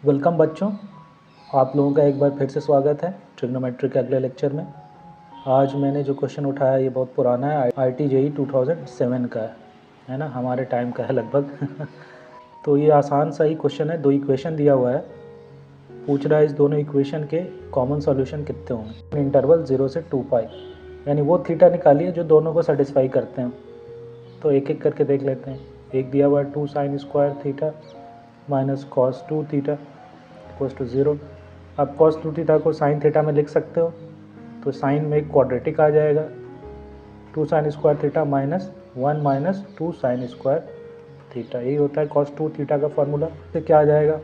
Welcome बच्चों, आप लोगों का एक बार फिर से स्वागत है ट्रिग्नोमेट्री के अगले लेक्चर में। आज मैंने जो क्वेश्चन उठाया ये बहुत पुराना है, IIT JEE 2007 का है ना, हमारे टाइम का है लगभग। तो ये आसान सा ही क्वेश्चन है, दो इक्वेशन दिया हुआ है, पूछ रहा है इस दोनों इक्वेशन के कॉमन सॉल्यूशन कितने होंगे। इंटरवल 0 से 2π, यानी वो थीटा निकालिए जो दोनों को सेटिस्फाई करते हैं। तो एक एक करके देख लेते हैं। एक दिया हुआ है 2 sin square theta minus cos 2 theta equals to 0। आप cos 2 थीटा को sin थीटा में लिख सकते हो, तो साइन में एक क्वाड्रेटिक आ जाएगा, 2 sin square theta minus 1 minus 2 sin square theta, यही होता है cos 2 थीटा का फॉर्मूला। तो क्या आ जाएगा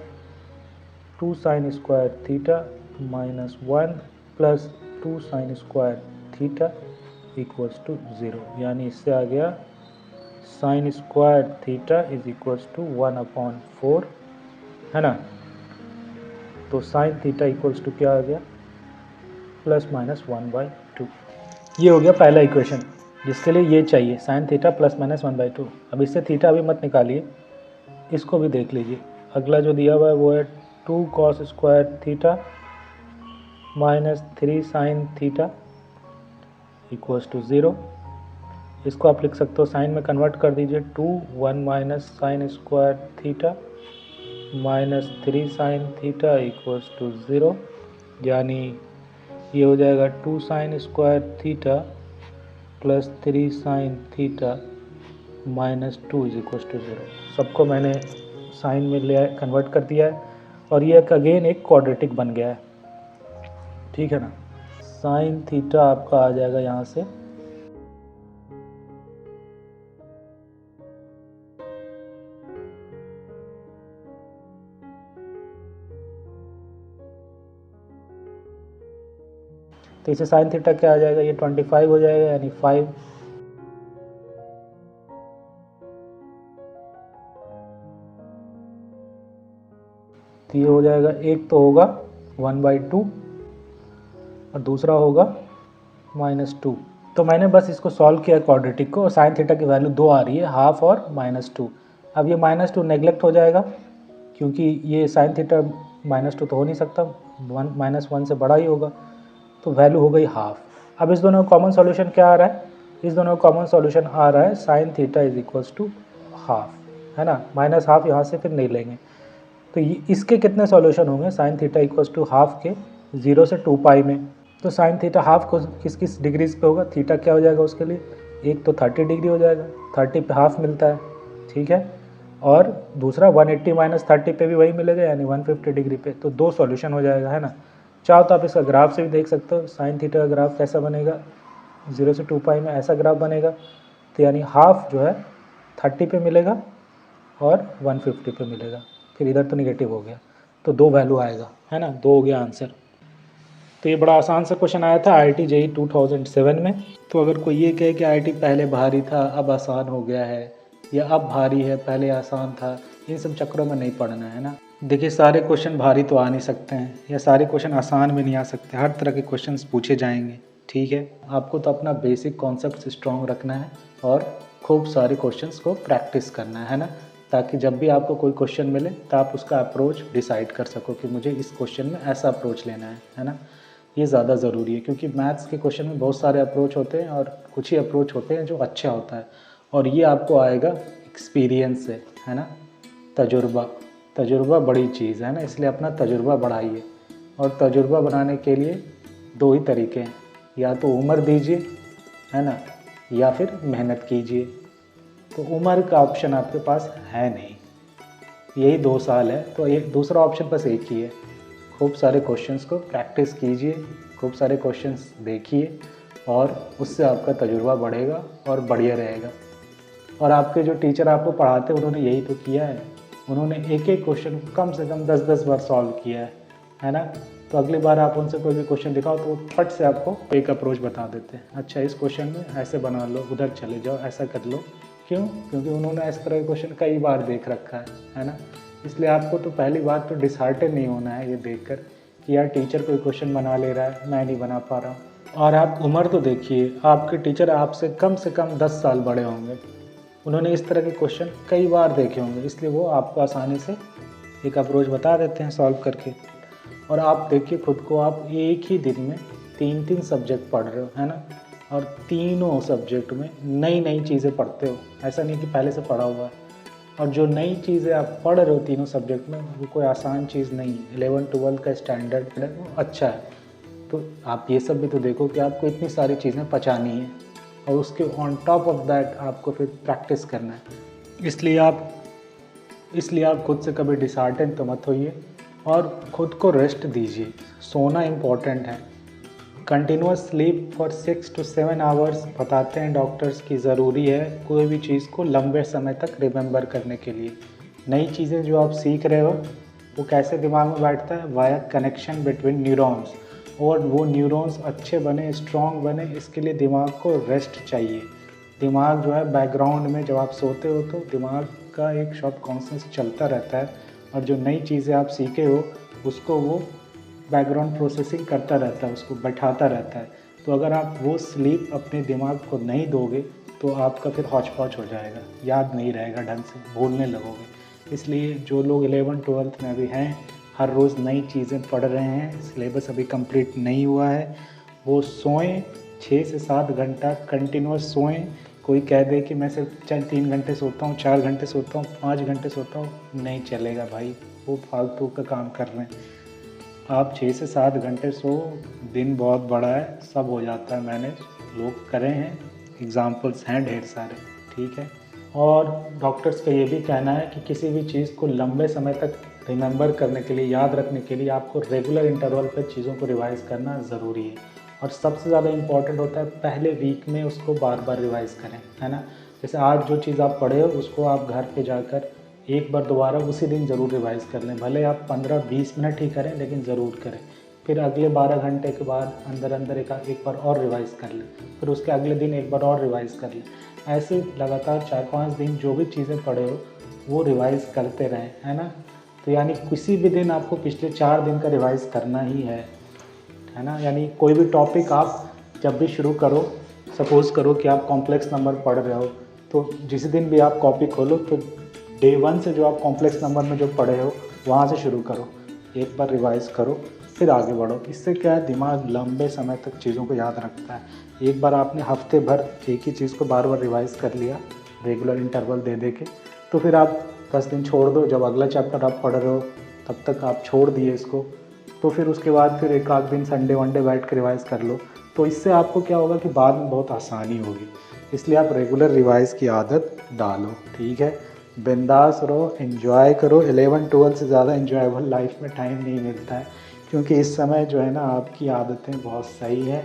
2 sin square theta minus 1 plus 2 sin square theta equals to 0, यानी इससे आ गया sin square theta is equals to 1/4, है ना। तो sin थीटा इक्वल्स टू क्या आ गया ±1/2। ये हो गया पहला इक्वेशन जिसके लिए ये चाहिए sin थीटा ±1/2। अब इससे थीटा अभी मत निकालिए, इसको भी देख लीजिए। अगला जो दिया हुआ है वो है 2 cos square theta minus 3 sin theta equals to 0। इसको आप लिख सकते हो, साइन में कन्वर्ट कर दीजिए, 2 1 minus sine square theta minus 3 sin theta equals to 0, यानी ये हो जाएगा 2 sin square theta plus 3 sin theta minus 2 is equals to 0। सबको मैंने साइन में ले कन्वर्ट कर दिया है और ये अगेन एक क्वाड्रेटिक बन गया है, ठीक है ना। साइन थीटा आपका आ जाएगा यहाँ से तो इसे साइन थीटा क्या आ जाएगा, ये 25 हो जाएगा, यानी 5 तो ये हो जाएगा, एक तो होगा 1/2 और दूसरा होगा -2। तो मैंने बस इसको सॉल्व किया क्वाड्रेटिक को, और साइन थीटा की वैल्यू 2 आ रही है, हाफ और -2। अब ये -2 नेग्लेक्ट हो जाएगा क्योंकि ये साइन थीटा -2 तो हो नहीं सकता, -1 से बड़ा ही होगा, तो वैल्यू हो गई हाफ। अब इस दोनों का कॉमन सॉल्यूशन क्या आ रहा है, इस दोनों का कॉमन सॉल्यूशन आ रहा है sine theta is equals to half, है ना। -हाफ यहाँ से फिर नहीं लेंगे, तो इसके कितने सॉल्यूशन होंगे sine theta equals to half के 0 से 2π में। तो साइन थीटा हाफ को किस किस डिग्रीज पे होगा, थीटा क्या हो जाएगा उसके लिए, एक तो 30 डिग्री हो जाएगा, 30 पे हाफ मिलता है, ठीक है, और दूसरा 180 माइनस 30 पे भी वही मिलेगा, यानी 150 डिग्री पे। तो दो सॉल्यूशन हो जाएगा, है ना। चाहो तो आप इसका ग्राफ से भी देख सकते हो, साइन थीटा का ग्राफ कैसा बनेगा, 0 से 2π में ऐसा ग्राफ बनेगा, तो यानी हाफ जो है 30 पे मिलेगा और 150 पे मिलेगा, फिर इधर तो निगेटिव हो गया, तो दो वैल्यू आएगा, है ना, दो हो गया आंसर। तो ये बड़ा आसान सा क्वेश्चन आया था IIT JEE 2007 में। तो अगर कोई ये कहे कि IIT पहले भारी था अब आसान हो गया है, या अब भारी है पहले आसान था, इन सब चक्करों में नहीं पड़ना है ना। देखिए, सारे क्वेश्चन भारी तो आ नहीं सकते हैं, या सारे क्वेश्चन आसान भी नहीं आ सकते, हर तरह के क्वेश्चंस पूछे जाएंगे, ठीक है। आपको तो अपना बेसिक कॉन्सेप्ट स्ट्रॉन्ग रखना है और खूब सारे क्वेश्चंस को प्रैक्टिस करना है ना, ताकि जब भी आपको कोई क्वेश्चन मिले तो आप उसका अप्रोच डिसाइड कर सको कि मुझे इस क्वेश्चन में ऐसा अप्रोच लेना है ना। ये ज़्यादा ज़रूरी है क्योंकि मैथ्स के क्वेश्चन में बहुत सारे अप्रोच होते हैं और कुछ ही अप्रोच होते हैं जो अच्छा होता है, और ये आपको आएगा एक्सपीरियंस से, है ना। तजुर्बा बड़ी चीज़ है ना, इसलिए अपना तजुर्बा बढ़ाइए, और तजुर्बा बनाने के लिए दो ही तरीके हैं, या तो उम्र दीजिए, है ना, या फिर मेहनत कीजिए। तो उम्र का ऑप्शन आपके पास है नहीं, यही 2 साल है, तो एक दूसरा ऑप्शन बस एक ही है, खूब सारे क्वेश्चंस को प्रैक्टिस कीजिए, खूब सारे क्वेश्चंस देखिए, और उससे आपका तजुर्बा बढ़ेगा और बढ़िया रहेगा। और आपके जो टीचर आपको पढ़ाते हैं उन्होंने यही तो किया है, उन्होंने एक एक क्वेश्चन कम से कम 10-10 बार सॉल्व किया है ना। तो अगली बार आप उनसे कोई भी क्वेश्चन दिखाओ तो वो फट से आपको एक अप्रोच बता देते हैं, अच्छा इस क्वेश्चन में ऐसे बना लो, उधर चले जाओ, ऐसा कर लो। क्यों? क्योंकि उन्होंने इस तरह के क्वेश्चन कई बार देख रखा है ना। इसलिए आपको तो पहली बात तो डिसहार्टेन नहीं होना है ये देखकर कि यार टीचर कोई क्वेश्चन बना ले रहा है, मैं नहीं बना पा रहा हूँ। और आप उम्र तो देखिए, आपके टीचर आपसे कम से कम 10 साल बड़े होंगे, उन्होंने इस तरह के क्वेश्चन कई बार देखे होंगे, इसलिए वो आपको आसानी से एक अप्रोच बता देते हैं सॉल्व करके। और आप देखिए खुद को, आप एक ही दिन में 3-3 सब्जेक्ट पढ़ रहे हो, है ना, और तीनों सब्जेक्ट में नई नई चीज़ें पढ़ते हो, ऐसा नहीं कि पहले से पढ़ा हुआ है। और जो नई चीज़ें आप पढ़ रहे हो तीनों सब्जेक्ट में, वो कोई आसान चीज़ नहीं है। 11-12 का स्टैंडर्ड अच्छा है, तो आप ये सब भी तो देखो कि आपको इतनी सारी चीज़ें पचानी है, और उसके ऑन टॉप ऑफ दैट आपको फिर प्रैक्टिस करना है। इसलिए आप खुद से कभी डिसहार्टन तो मत होइए, और खुद को रेस्ट दीजिए। सोना इम्पॉर्टेंट है। Continuous sleep for 6 to 7 hours बताते हैं डॉक्टर्स की ज़रूरी है कोई भी चीज़ को लंबे समय तक रिमेंबर करने के लिए। नई चीज़ें जो आप सीख रहे हो वो कैसे दिमाग में बैठता है, वाया कनेक्शन बिटवीन न्यूरॉन्स, और वो न्यूरॉन्स अच्छे बने, स्ट्रॉन्ग बने, इसके लिए दिमाग को रेस्ट चाहिए। दिमाग जो है बैकग्राउंड में जब आप सोते हो तो दिमाग का एक सब कॉन्शियस चलता रहता है, और जो नई चीज़ें आप सीखे हो उसको वो बैकग्राउंड प्रोसेसिंग करता रहता है, उसको बैठाता रहता है। तो अगर आप वो स्लीप अपने दिमाग को नहीं दोगे तो आपका फिर हौच पौच हो जाएगा, याद नहीं रहेगा ढंग से, भूलने लगोगे। इसलिए जो लोग 11-12 में अभी हैं, हर रोज़ नई चीज़ें पढ़ रहे हैं, सिलेबस अभी कंप्लीट नहीं हुआ है, वो सोएं 6 से 7 घंटा कंटिन्यूस सोएं। कोई कह दे कि मैं सिर्फ 3 घंटे सोता हूँ, 4 घंटे सोता हूँ, 5 घंटे सोता हूँ, नहीं चलेगा भाई, वो फालतू का काम कर रहे हैं। आप 6 से 7 घंटे सो, दिन बहुत बड़ा है, सब हो जाता है मैनेज, लोग करे हैं, एग्ज़ाम्पल्स हैं ढेर सारे, ठीक है। और डॉक्टर्स का ये भी कहना है कि किसी भी चीज़ को लंबे समय तक रिमेंबर करने के लिए, याद रखने के लिए आपको रेगुलर इंटरवल पर चीज़ों को रिवाइज़ करना ज़रूरी है। और सबसे ज़्यादा इम्पॉर्टेंट होता है पहले वीक में उसको बार बार रिवाइज़ करें, है ना। जैसे आज जो चीज़ आप पढ़े हो उसको आप घर पे जाकर एक बार दोबारा उसी दिन ज़रूर रिवाइज़ कर लें, भले आप 15-20 मिनट ही करें, लेकिन ज़रूर करें। फिर अगले 12 घंटे के बाद अंदर एक बार और रिवाइज़ कर लें, फिर उसके अगले दिन एक बार और रिवाइज़ कर लें। ऐसे लगातार 4-5 दिन जो भी चीज़ें पढ़े हो वो रिवाइज़ करते रहें, है ना। तो यानी किसी भी दिन आपको पिछले 4 दिन का रिवाइज़ करना ही है ना। यानी कोई भी टॉपिक आप जब भी शुरू करो, सपोज़ करो कि आप कॉम्प्लेक्स नंबर पढ़ रहे हो, तो जिस दिन भी आप कॉपी खोलो तो डे 1 से जो आप कॉम्प्लेक्स नंबर में जो पढ़े हो वहाँ से शुरू करो, एक बार रिवाइज़ करो, फिर आगे बढ़ो। इससे क्या है, दिमाग लंबे समय तक चीज़ों को याद रखता है। एक बार आपने हफ्ते भर एक ही चीज़ को बार बार रिवाइज़ कर लिया रेगुलर इंटरवल दे के, तो फिर आप 10 दिन छोड़ दो, जब अगला चैप्टर आप पढ़ रहे हो तब तक आप छोड़ दिए इसको, तो फिर उसके बाद फिर एक आध दिन संडे वनडे बैठ कर रिवाइज़ कर लो। तो इससे आपको क्या होगा कि बाद में बहुत आसानी होगी। इसलिए आप रेगुलर रिवाइज़ की आदत डालो, ठीक है। बिंदास रहो, एंजॉय करो। 11-12 से ज़्यादा एंजॉयबल लाइफ में टाइम नहीं मिलता है, क्योंकि इस समय जो है ना आपकी आदतें बहुत सही है,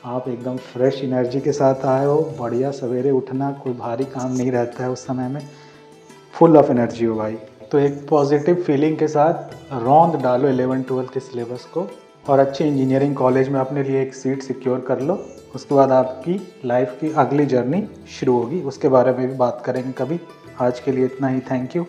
आप एकदम फ्रेश एनर्जी के साथ आए हो, बढ़िया, सवेरे उठना कोई भारी काम नहीं रहता है उस समय में, फुल ऑफ एनर्जी हो भाई। तो एक पॉजिटिव फीलिंग के साथ रौंद डालो 11-12 के सिलेबस को, और अच्छे इंजीनियरिंग कॉलेज में अपने लिए एक सीट सिक्योर कर लो। उसके बाद आपकी लाइफ की अगली जर्नी शुरू होगी, उसके बारे में भी बात करेंगे कभी। आज के लिए इतना ही, थैंक यू।